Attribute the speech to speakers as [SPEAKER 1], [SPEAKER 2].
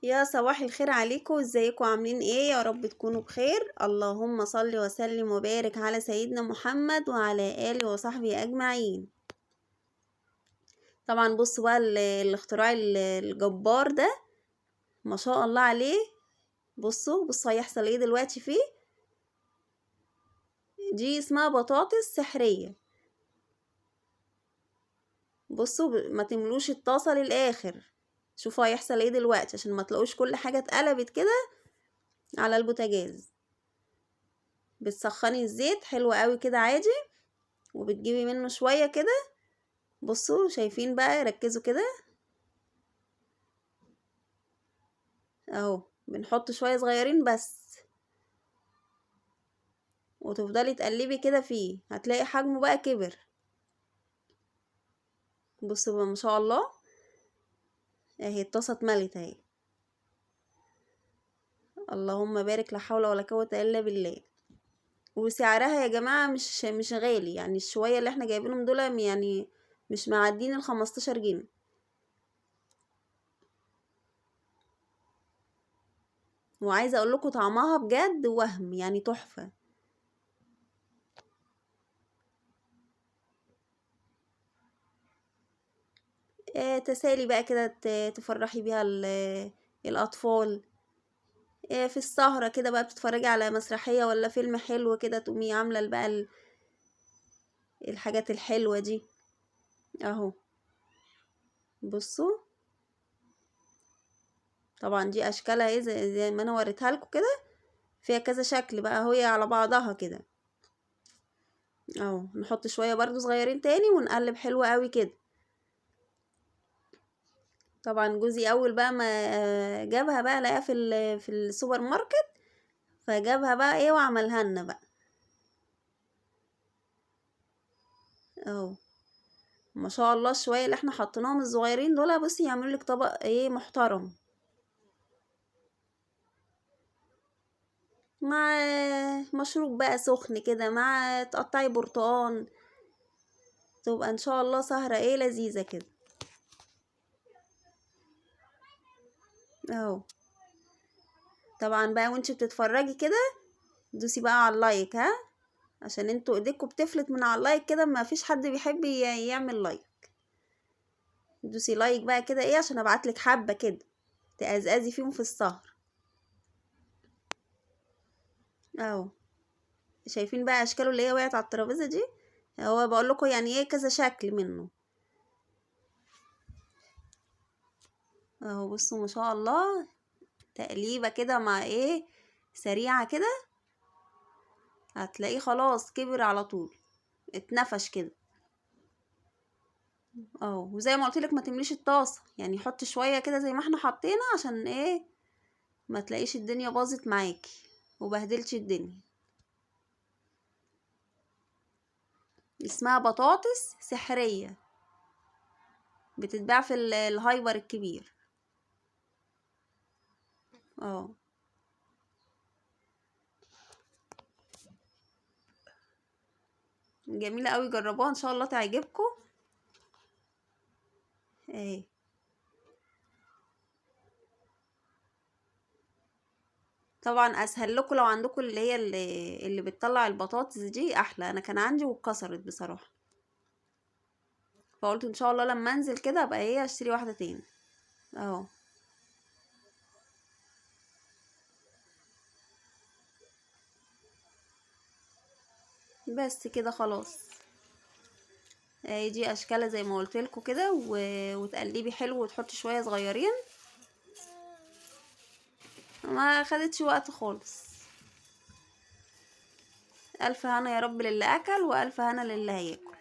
[SPEAKER 1] يا صباح الخير عليكم، ازيكم عاملين ايه؟ يا رب تكونوا بخير. اللهم صل وسلم وبارك على سيدنا محمد وعلى اله وصحبه اجمعين. طبعا بصوا بقى الاختراع الجبار ده، ما شاء الله عليه. بصوا هيحصل ايه دلوقتي فيه. دي اسمها بطاطس سحرية. بصوا ما تملوش الطاسة للاخر. شوفوا هيحصل ايه دلوقتي عشان ما تلاقوش كل حاجة اتقلبت كده على البوتاجاز. بتسخني الزيت حلو قوي كده عادي، وبتجيبي منه شوية كده. بصوا شايفين بقى، ركزوا كده اهو. بنحط شوية صغيرين بس، وتفضلي تقلبي كده فيه، هتلاقي حجمه بقى كبر. بصوا بقى ما شاء الله، اهي الطاسة اتملت اهي. اللهم بارك، لا حول ولا قوة الا بالله. وسعرها يا جماعة مش غالي، يعني الشوية اللي احنا جايبينهم دول يعني مش معدين ال15 جنيه. وعايزة اقول لكم طعمها بجد وهم، يعني تحفة. تسالي بقى كده، تفرحي بيها الأطفال. في السهرة كده بقى بتتفرجي على مسرحية ولا فيلم حلو كده، تقومي عاملة بقى الحاجات الحلوة دي اهو. بصوا طبعا دي اشكالها ايه، زي ما انا وريتها لكم كده. فيها كذا شكل بقى، هي على بعضها كده اهو. نحط شوية برضو صغيرين تاني ونقلب حلو قوي كده. طبعا جوزي اول بقى ما جابها بقى لقاها في السوبر ماركت، فجابها بقى ايه وعملها لنا بقى اهو. ما شاء الله الشوية اللي احنا حطيناهم الصغيرين دول، بصي يعملوا لك طبق ايه محترم، مع مشروب بقى سخن كده، مع تقطعي برتقان. تبقى ان شاء الله سهرة ايه لذيذة كده اهو. طبعا بقى وانت بتتفرجي كده، دوسي بقى على اللايك، ها، عشان انتوا ايديكوا بتفلت من على اللايك كده، ما فيش حد بيحب يعمل لايك. دوسي لايك بقى كده ايه، عشان ابعتلك حبة كده تقزقزي فيهم في السهر اهو. شايفين بقى اشكاله اللي هي وقعت على الترابيزة دي؟ هو بقول لكم يعني ايه، كذا شكل منه اهو. بصوا ما شاء الله، تقليبة كده مع ايه، سريعة كده، هتلاقيه خلاص كبر على طول، اتنفش كده اهو. وزي ما قلتلك ما تمليش الطاسة، يعني حط شوية كده زي ما احنا حطينا، عشان ايه ما تلاقيش الدنيا باظت معاكي وبهدلتي الدنيا. اسمها بطاطس سحرية، بتتباع في الهايبر الكبير اه. جميلة قوي، جربوها ان شاء الله تعجبكم اهي. طبعا اسهل لكم لو عندكم اللي هي اللي بتطلع البطاطس دي احلى. انا كان عندي واتكسرت بصراحة، فقلت ان شاء الله لما انزل كده ابقى ايه اشتري واحدة تاني اهو. بس كده خلاص اهي. دي اشكالها زي ما قلت لكم كده، وتقلبي حلو وتحطي شويه صغيرين. ما خدتش وقت خالص. الف هنا يا رب للي اكل، والف هنا للي هياكل.